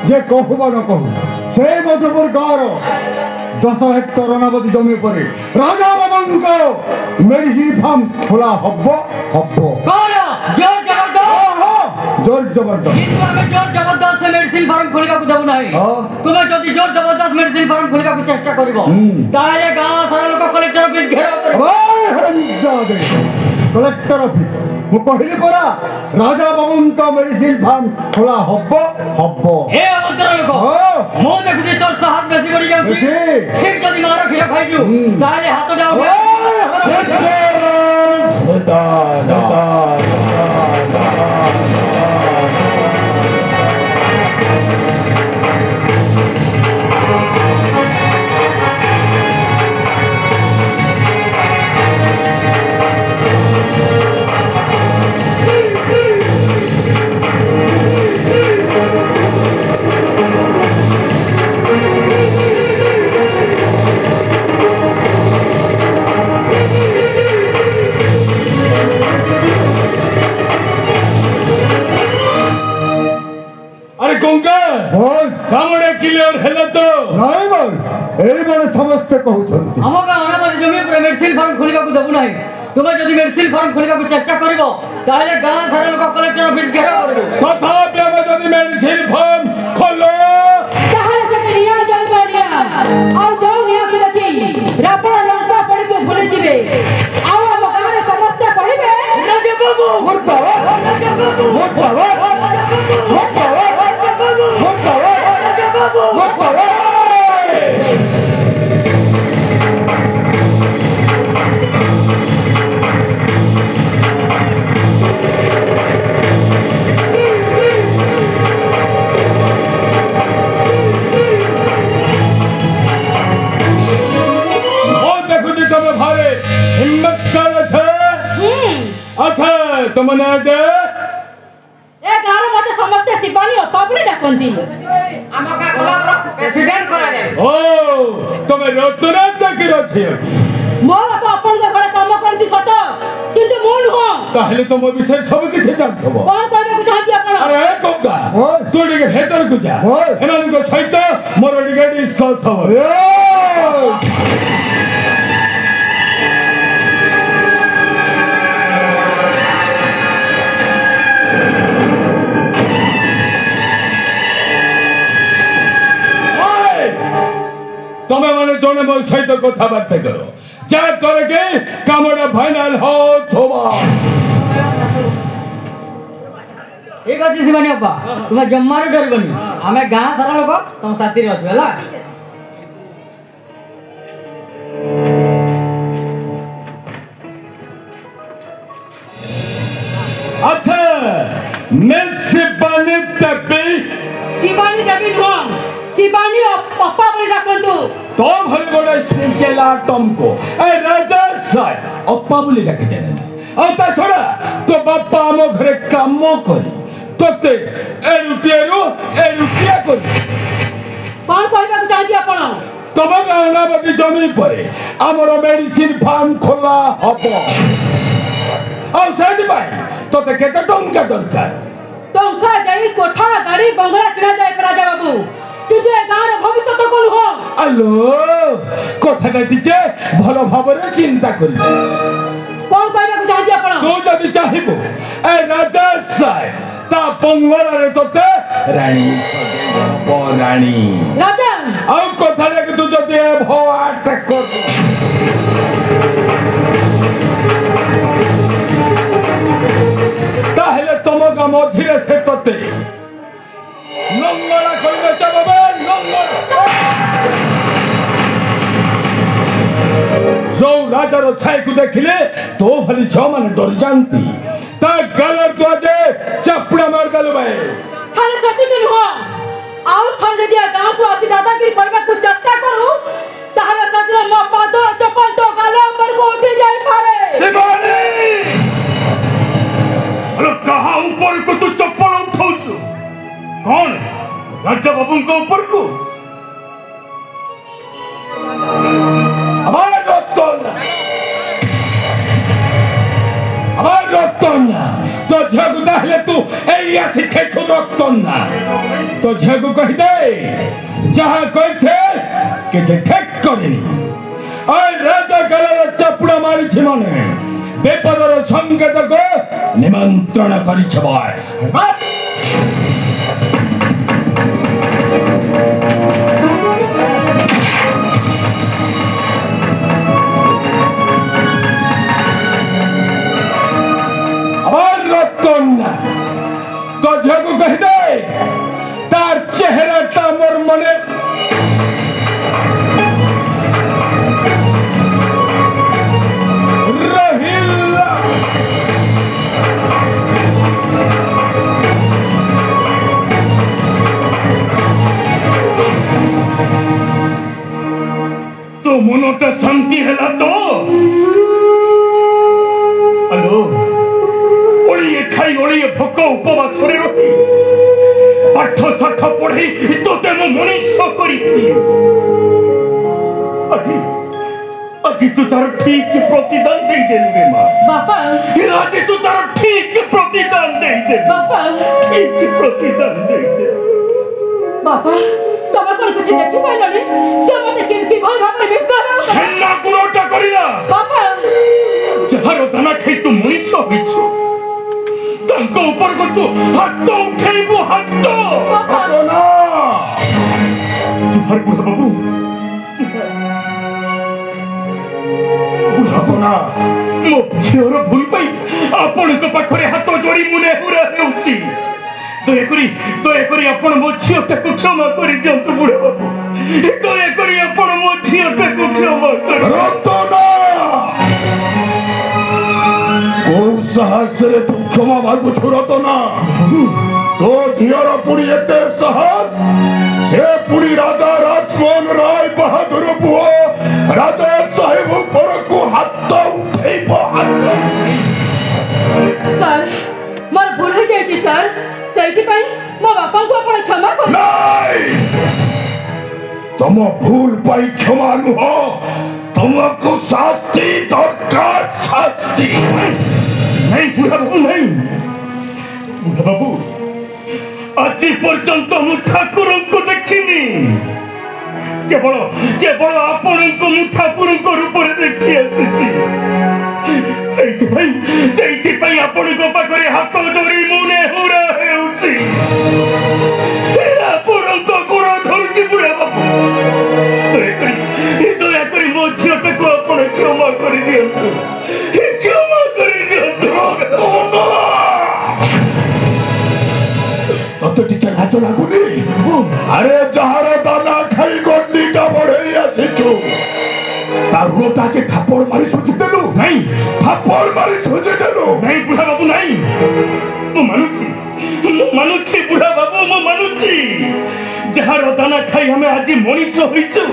जे कहूबा न कहू से मधुपुर गाँव 10 हेक्टर अनावधि जमी पर राजा बाबू मेडिसिन फार्म खोला हब जोर जबरदस्त जोर जबरदस्त मेडिसिन फार्म खोलिका देबु नाही तुमे जदि जोर जबरदस्त मेडिसिन फार्म खोलिका चेष्टा करबो ताले गाँव सारा लोक कलेक्टर ऑफिस घेराव कलेक्टर ऑफिस मु कहली परा राजा बाबू का मेडिसिन फार्म खोला हब ए अवतर लोक मो देखुची तोर साहस बेसी बड़ी जाउची ठीक जदि न रखिले खाइजु ताले हाथ डाउ समस्ते कहते आम गाँव जमी मेडिसिन फार्म खोलिका देबु ना तुम्हें जदि मेडिसिन फार्म खोलिका चेष्टा करिवो ताले गाँव सारा लोक कलेक्टर ऑफिस घेराव करबो तथापि हम जदि मेडिसिन फार्म खोलो ताहले से निया जल बनिया और जो निया के देखी रापड़ा लंका पड़ के भूल जिवे आउ हम गाँव रे समस्त कहिबे राजा बाबू मोर बाबा राजा बाबू मोर बाबा मोर बाबा मोर बाबा राजा बाबू मोर बाबा तुमने दे ए गाँव मते समस्त शिवानी अपा डाकंती आम का क्लब प्रेसिडेंट करा जाए। ओ तुम्हें रोतरा चाकरी अछि मो बापा अपन घर काम करती सत किंतु मो नुह ताहले तुम विषय सब किछ जानथबो कोन कहबे को चाहती अपन अरे कौका तू डिगे हेतर को जा एमान को सहित मोर डिगे डिस्कस हो तुम्हें माने जोने मो सहित कथाबार्ता करो जा करे के कामड़ा फाइनल हो थोबा ठीक अछि शिवानी अप्पा तुम्हें जम्मारे डरबनी आमे गाँ सारा लोग तुम साथी रहत होला अच्छा मैं शिवानी देवी नुआ शिवानी पप्पा बोल डाकंतु तो भले गोटे स्पेशल आइटम को ए राजा साहब अप्पा बोली डाके जाने और ता छोड़ा तो बापा आम घरे काम करी तोते ए रुटिया करी कौन कहबा चाहती आपण तब गाँवनावती जमी पर आमर मेडिसिन फार्म खोला हब और से तोते केते टंका दरकार टंका देई कोठा गाड़ी बंगला किना जाए राजा बाबू तुझे गाँव भविष्य तो कौन हो आलो कथाटा टिके भल भाବରେ चिंता करी कौन कहबा चाहती आपण तू जदि चाहिबो ए राजा साहब ता बंगलारे तोते रानी रानी राजा ଆଉ କଥା ଲାଗି ତୁ ଯଦି ଏ ଭଆଟା କର ତାହେଲେ ତମ ଗାଁ ମଝିରେ ସେ ତତେ ଲଙ୍ଗଳା କହିବେ ଚାଲବେ ଲଙ୍ଗଳା ଯୋଉ ରାଜାର ଛାଇକୁ ଦେଖିଲେ ତୋ ଭଳି ଝିଅମାନେ ଡରି ଯାଆନ୍ତି ତା ଗାଲର ତୁ ଆଜି ଚାପୁଡ଼ା ମାରିଦେଲୁ ଭାଇ ଖାଲି ସେତିକି ନୁହଁ ଆଉ ଥରେ ଯଦି ଗାଁ କୁ ଆସି ଦାଦାଗିରି କରିବାକୁ ଚେଷ୍ଟା କରୁ ତାହେଲେ ସେଦିନ ମୋ ପାଦ ଚପଲ ତ ଗାଲ ଉପରକୁ ଉଠି ଯାଇପାରେ ଶିବାନୀ ଆଲୋ କାହା ଉପରକୁ ତୁ ଚପଲ ଉଠଉଛୁ କଣ ରାଜା ବାବୁଙ୍କ ଉପରକୁ আমার রতন তো ঝিয়াকু তাহলে তু এইয়া শিখাইছু রতন না তো ঝিয়াকু কহি দে যাহা কইছে কিছু ঠিক করেনি আর রাজা গালার চাপুড়া মারিছে মানে বিপদর সংকেতকে নিমন্ত্রণ করিছে ভাই तो झगु कह दे तार चेहराटा मोर मने रहिला तो मनोटा शांति हैला तो हेलो ओलिए खाई ओलिए भोक उपवास रे रही पाठ साठ पढ़ी तोते मो मनुष्य करिथिली अजी तू तार ठीक प्रतिदान दे दे रे मां बापा अजी तू तार ठीक प्रतिदान दे दे बापा ठीक प्रतिदान दे दे बापा तब कोन कुछ देखि पाइलनी से मते कि भल भाबरे विश्वास छन्ना गुणटा करिला बापा जहारो दाना खाई तू मनुष्य होइछु तंको ऊपर को तू हाथ उठेबो हाथ बापा ना तुहर बुढ़ा बाबू बुढ़ा तो ना मो झियोर भूल पाई आपण को पाखरे हाथ जोड़ी मुने हुरा हेउची दयाकरी आपण मो झियो ताकू क्षमा करि दियंतु बुढ़ा बाबू दयाकरी आपण मो झियो ताकू क्षमा करि रतना ओ सहस्रे तू क्षमा मागु छोरतो ना तो झियर पुड़ी एते सहस से पुड़ी राजा राजमोहन राय बहादुर बुआ राजा साहेब पर को हाथ उठेबो हाथ सर मोर भूल हो जाई सर सेठी पई मो बापा को आपण क्षमा कर नहीं तुम भूल पाई क्षमा नु हो तुमको शास्ति दरकार शास्ति नहीं बुढ़ा बाबू नहीं बुढ़ा बाबू आज पर्यंत मु ठाकुर को देखिनी केवल केवल आपण को मु ठाकुर को रूप रे देखि आसी सेठी पई आपण को पाखरे हाथ जोड़ी मुने हुरा हेउची आपण को गुण धरची बुढ़ा बाबू दया करी मो झियो को आपण क्षमा करि दियंतु मत टिके लाज लागुनी अरे जहार दाना खाई गंडीटा बढ़ई आछिछु तारुटा के थप्पड़ मारी सुझी देलु नहीं थप्पड़ मारी सुझी देलु नहीं बुढ़ा बाबू नहीं मु मानुची बुढ़ा बाबू मु मानुची जहार दाना खाई हमें आज मनीष होइछु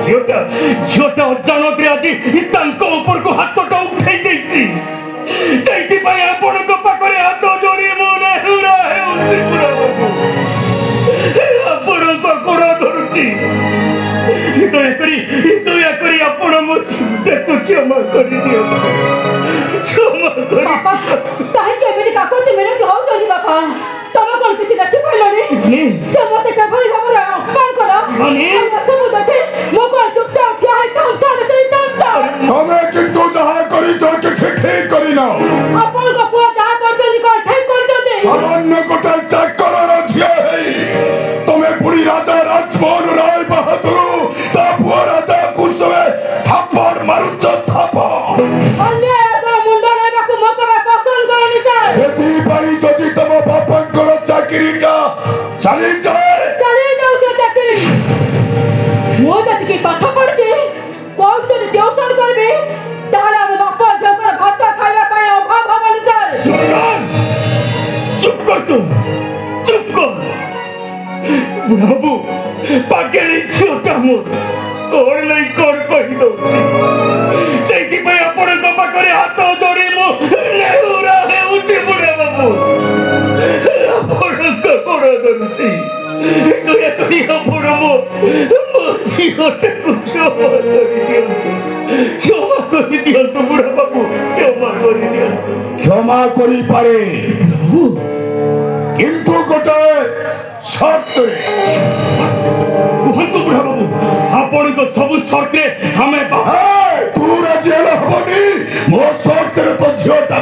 झियोटा अचानक रे आज तांको ऊपर को हाथटा उठाई देछि सेठी पाए आपण को पाखरे हाथ जोड़ी मु नेहुरा हेउछि बुढ़ा बाबू आपण को कोड़ा धरुछि दया करी आपण मो चिंताକୁ क्षमा କରି दियो क्षमा କରି बापा काहे के मेरी काको ते मेरे हो सोनी बापा तमे कोन किछि देखि पाइलनी से मते के भई हमर अपमान करा मानी सब देखे मो कोन चुपचाप ठिया है तम सा देखे तम सा तमे किंतु जहा करी जो कि ठीक करी ना अपन को पुआ जहा करछनी कोन ठीक करछनी सामान्य गोटे चाकर रझिया है तमे पुरी राजा राजमोहन राय बहादुर ता पुआ राजा कुशवे थप्पड़ मारुच थप्पड़ अन्य अगर मुंडा नाइबा को मौका पसंद करनी सर सेती पाई जदि तम बापंकर चाकरीटा चली जाए जाऊ से चाकरी मो जति की पाठ पढ़छे कोन से ट्यूशन करबे ताला मो बापा जकर भात खाइबा पाए अभाव हबनी सर चुप कर तुम चुप कर बुढ़ा बाबू पागेली छियोटा मोर और नहीं कर कहि दउछि सेति पे आपण को पाखरे हाथ जोड़ी मु नेहुरा हेउछि बुढ़ा बाबू आपण को कोड़ा दउछि दया करी आपण मो छियोटा को क्षमा करि दियंतु बुढ़ा बाबू क्षमा करि दियंतु क्षमा करि पारे किंतु गोटे शर्त कहतु बुढ़ा बाबू आपण को सब शर्त हमें तू राजी हबनी मो शर्त तो झियोटा